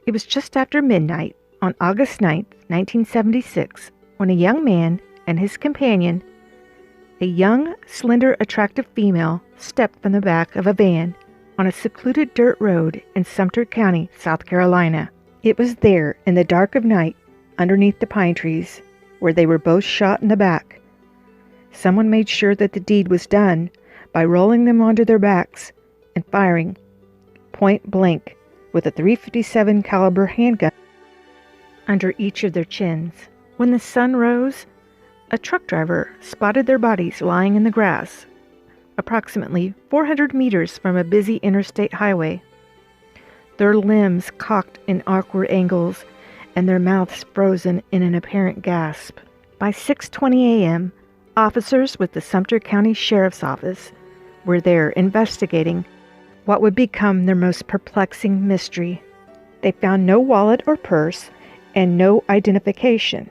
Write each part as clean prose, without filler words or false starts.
It was just after midnight on August 9th, 1976, when a young man and his companion, a young, slender, attractive female, stepped from the back of a van on a secluded dirt road in Sumter County, South Carolina. It was there, in the dark of night, underneath the pine trees, where they were both shot in the back. Someone made sure that the deed was done by rolling them onto their backs and firing point blank with a .357 caliber handgun under each of their chins. When the sun rose, a truck driver spotted their bodies lying in the grass, approximately 400 meters from a busy interstate highway. Their limbs cocked in awkward angles and their mouths frozen in an apparent gasp. By 6:20 a.m., officers with the Sumter County Sheriff's Office were there investigating what would become their most perplexing mystery. They found no wallet or purse and no identification.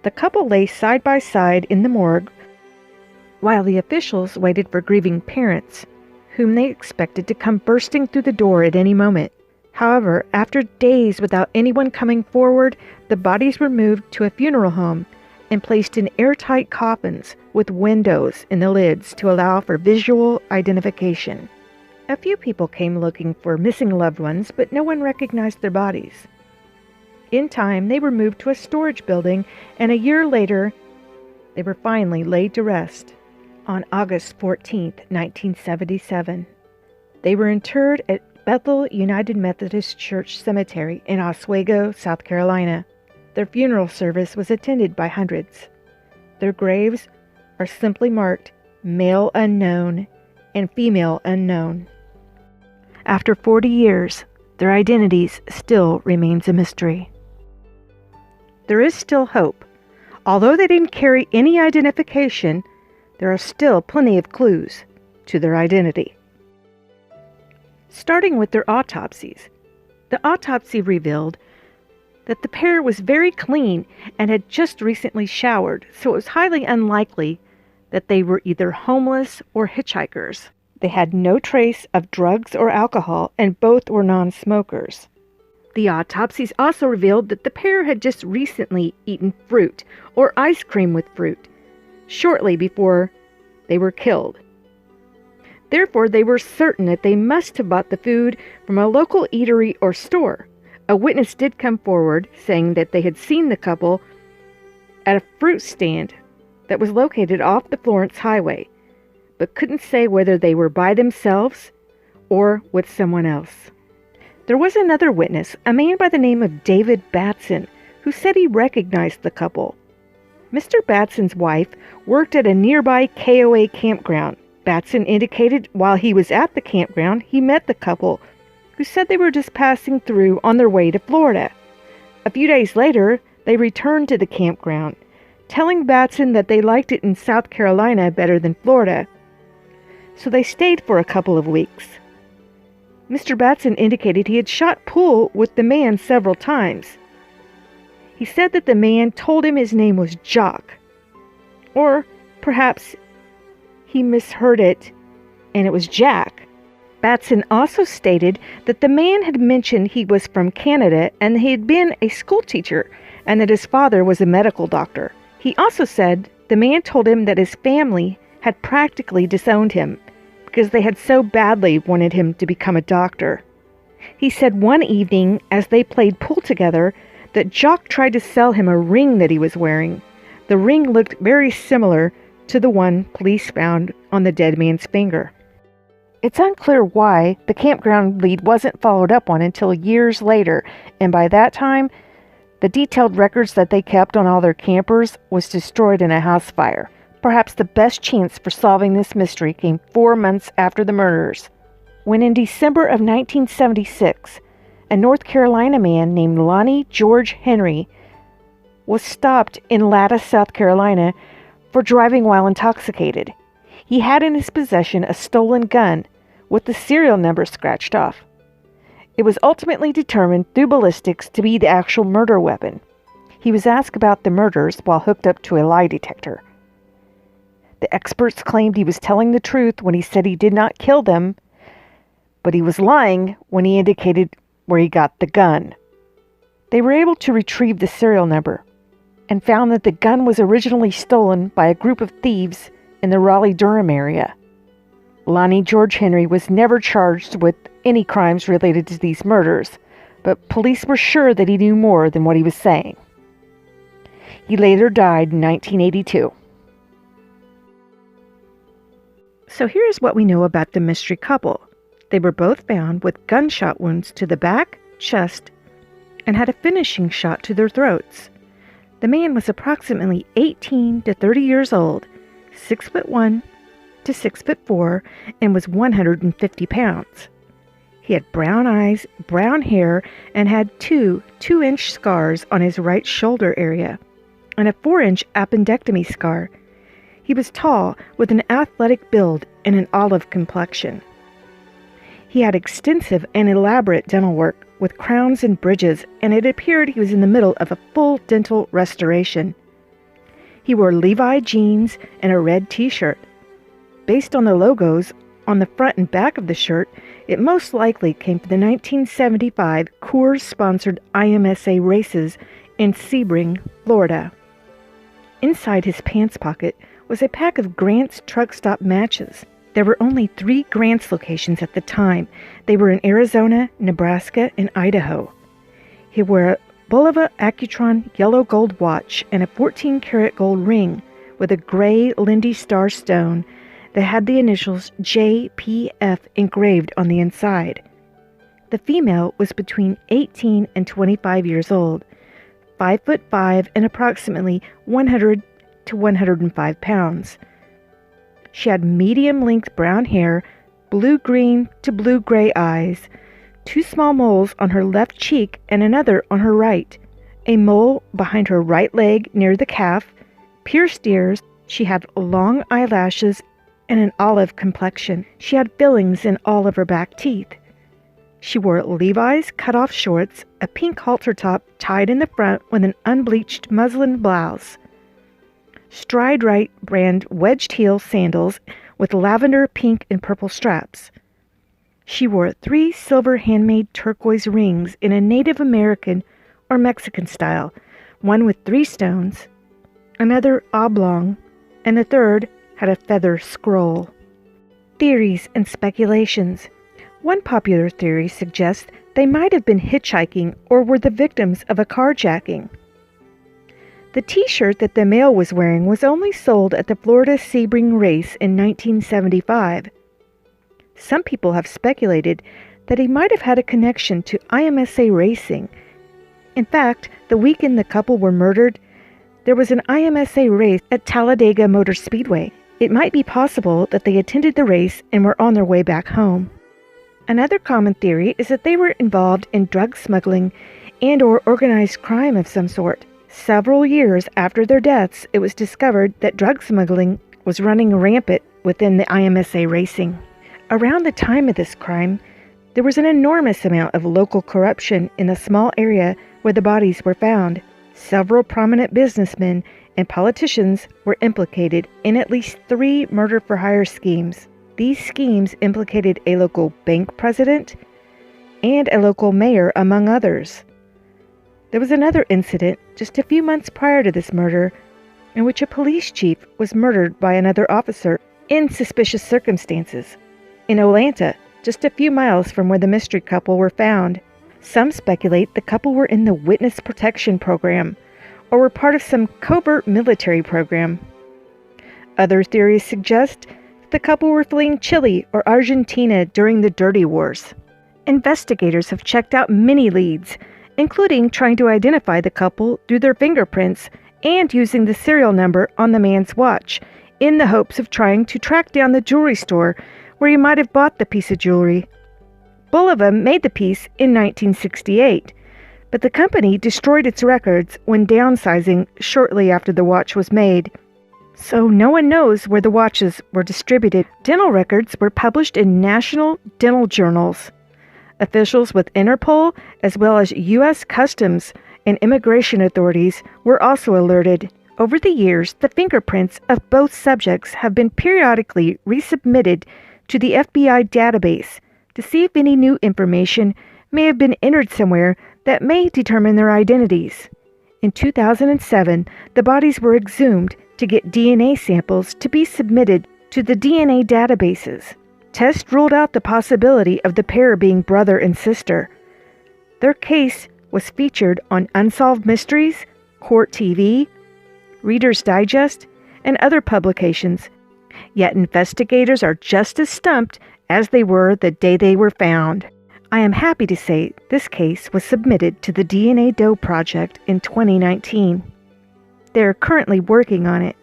The couple lay side by side in the morgue while the officials waited for grieving parents, whom they expected to come bursting through the door at any moment. However, after days without anyone coming forward, the bodies were moved to a funeral home and placed in airtight coffins with windows in the lids to allow for visual identification. A few people came looking for missing loved ones, but no one recognized their bodies. In time, they were moved to a storage building, and a year later, they were finally laid to rest on August 14, 1977. They were interred at Bethel United Methodist Church Cemetery in Oswego, South Carolina. Their funeral service was attended by hundreds. Their graves are simply marked Male Unknown and Female Unknown. After 40 years, their identities still remains a mystery. There is still hope. Although they didn't carry any identification, there are still plenty of clues to their identity. Starting with their autopsies. The autopsy revealed that the pair was very clean and had just recently showered, so it was highly unlikely that they were either homeless or hitchhikers. They had no trace of drugs or alcohol, and both were non-smokers. The autopsies also revealed that the pair had just recently eaten fruit or ice cream with fruit shortly before they were killed. Therefore, they were certain that they must have bought the food from a local eatery or store. A witness did come forward saying that they had seen the couple at a fruit stand that was located off the Florence Highway, but couldn't say whether they were by themselves or with someone else. There was another witness, a man by the name of David Batson, who said he recognized the couple. Mr. Batson's wife worked at a nearby KOA campground. Batson indicated while he was at the campground, he met the couple, who said they were just passing through on their way to Florida. A few days later, they returned to the campground, telling Batson that they liked it in South Carolina better than Florida, so they stayed for a couple of weeks. Mr. Batson indicated he had shot pool with the man several times. He said that the man told him his name was Jock, or perhaps he misheard it and it was Jack. Batson also stated that the man had mentioned he was from Canada and he had been a school teacher and that his father was a medical doctor. He also said the man told him that his family had practically disowned him because they had so badly wanted him to become a doctor. He said one evening as they played pool together that Jock tried to sell him a ring that he was wearing. The ring looked very similar to the one police found on the dead man's finger. It's unclear why the campground lead wasn't followed up on until years later, and by that time, the detailed records that they kept on all their campers was destroyed in a house fire. Perhaps the best chance for solving this mystery came 4 months after the murders, when in December of 1976, a North Carolina man named Lonnie George Henry was stopped in Latta, South Carolina for driving while intoxicated. He had in his possession a stolen gun with the serial number scratched off. It was ultimately determined through ballistics to be the actual murder weapon. He was asked about the murders while hooked up to a lie detector. The experts claimed he was telling the truth when he said he did not kill them, but he was lying when he indicated where he got the gun. They were able to retrieve the serial number and found that the gun was originally stolen by a group of thieves in the Raleigh-Durham area. Lonnie George Henry was never charged with any crimes related to these murders, but police were sure that he knew more than what he was saying. He later died in 1982. So here's what we know about the mystery couple. They were both found with gunshot wounds to the back, chest, and had a finishing shot to their throats. The man was approximately 18 to 30 years old, 6'1" to 6'4", and was 150 pounds. He had brown eyes, brown hair, and had two 2-inch scars on his right shoulder area, and a 4-inch appendectomy scar. He was tall, with an athletic build and an olive complexion. He had extensive and elaborate dental work with crowns and bridges, and it appeared he was in the middle of a full dental restoration. He wore Levi jeans and a red t-shirt. Based on the logos on the front and back of the shirt, it most likely came from the 1975 Coors-sponsored IMSA races in Sebring, Florida. Inside his pants pocket was a pack of Grant's truck stop matches. There were only 3 Grant's locations at the time. They were in Arizona, Nebraska, and Idaho. He wore a Bulova Accutron yellow gold watch and a 14-karat gold ring with a gray Lindy Star stone that had the initials JPF engraved on the inside. The female was between 18 and 25 years old, 5'5" and approximately 100 to 105 pounds. She had medium-length brown hair, blue-green to blue-gray eyes, 2 small moles on her left cheek and another on her right, a mole behind her right leg near the calf, pierced ears. She had long eyelashes and an olive complexion. She had fillings in all of her back teeth. She wore Levi's cut-off shorts, a pink halter top tied in the front with an unbleached muslin blouse, Stride Right brand wedged heel sandals with lavender, pink, and purple straps. She wore 3 silver handmade turquoise rings in a Native American or Mexican style, one with 3 stones, another oblong, and the third had a feather scroll. Theories and speculations. One popular theory suggests they might have been hitchhiking or were the victims of a carjacking. The t-shirt that the male was wearing was only sold at the Florida Sebring race in 1975. Some people have speculated that he might have had a connection to IMSA racing. In fact, the weekend the couple were murdered, there was an IMSA race at Talladega Motor Speedway. It might be possible that they attended the race and were on their way back home. Another common theory is that they were involved in drug smuggling and or organized crime of some sort. Several years after their deaths, it was discovered that drug smuggling was running rampant within the IMSA racing. Around the time of this crime, there was an enormous amount of local corruption in the small area where the bodies were found. Several prominent businessmen and politicians were implicated in at least 3 murder-for-hire schemes. These schemes implicated a local bank president and a local mayor, among others. There was another incident just a few months prior to this murder in which a police chief was murdered by another officer in suspicious circumstances in Atlanta, just a few miles from where the mystery couple were found. Some speculate the couple were in the witness protection program or were part of some covert military program. Other theories suggest that the couple were fleeing Chile or Argentina during the Dirty Wars. Investigators have checked out many leads, including trying to identify the couple through their fingerprints and using the serial number on the man's watch, in the hopes of trying to track down the jewelry store where he might have bought the piece of jewelry. Bulova made the piece in 1968, but the company destroyed its records when downsizing shortly after the watch was made. So no one knows where the watches were distributed. Dental records were published in national dental journals. Officials with Interpol, as well as U.S. Customs and immigration authorities, were also alerted. Over the years, the fingerprints of both subjects have been periodically resubmitted to the FBI database to see if any new information may have been entered somewhere that may determine their identities. In 2007, the bodies were exhumed to get DNA samples to be submitted to the DNA databases. Tests ruled out the possibility of the pair being brother and sister. Their case was featured on Unsolved Mysteries, Court TV, Reader's Digest, and other publications. Yet investigators are just as stumped as they were the day they were found. I am happy to say this case was submitted to the DNA Doe Project in 2019. They are currently working on it.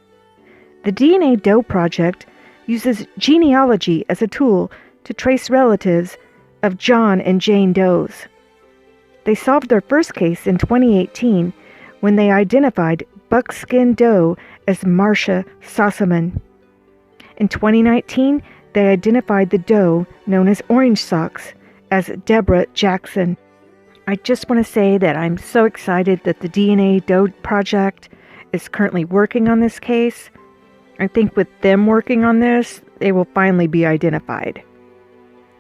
The DNA Doe Project uses genealogy as a tool to trace relatives of John and Jane Does. They solved their first case in 2018 when they identified Buckskin Doe as Marcia Sossaman. In 2019, they identified the doe known as Orange Socks as Deborah Jackson. I just want to say that I'm so excited that the DNA Doe Project is currently working on this case. I think with them working on this, they will finally be identified.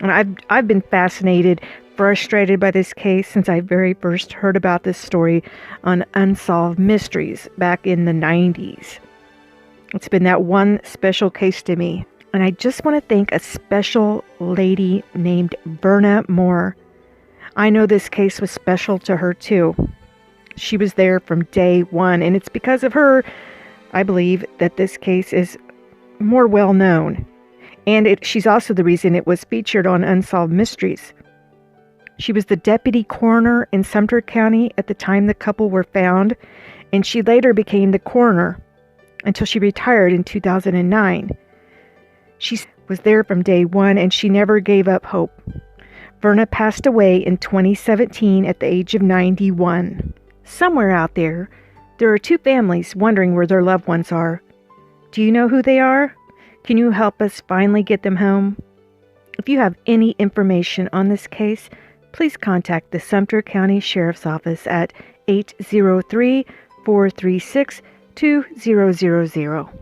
And I've been fascinated, frustrated by this case since I very first heard about this story on Unsolved Mysteries back in the 90s. It's been that one special case to me. And I just want to thank a special lady named Verna Moore. I know this case was special to her too. She was there from day one, and it's because of her, I believe, that this case is more well known. And she's also the reason it was featured on Unsolved Mysteries. She was the deputy coroner in Sumter County at the time the couple were found, and she later became the coroner until she retired in 2009. She was there from day one, and she never gave up hope. Verna passed away in 2017 at the age of 91. Somewhere out there are two families wondering where their loved ones are. Do you know who they are? Can you help us finally get them home? If you have any information on this case, please contact the Sumter County Sheriff's Office at 803-436-2000.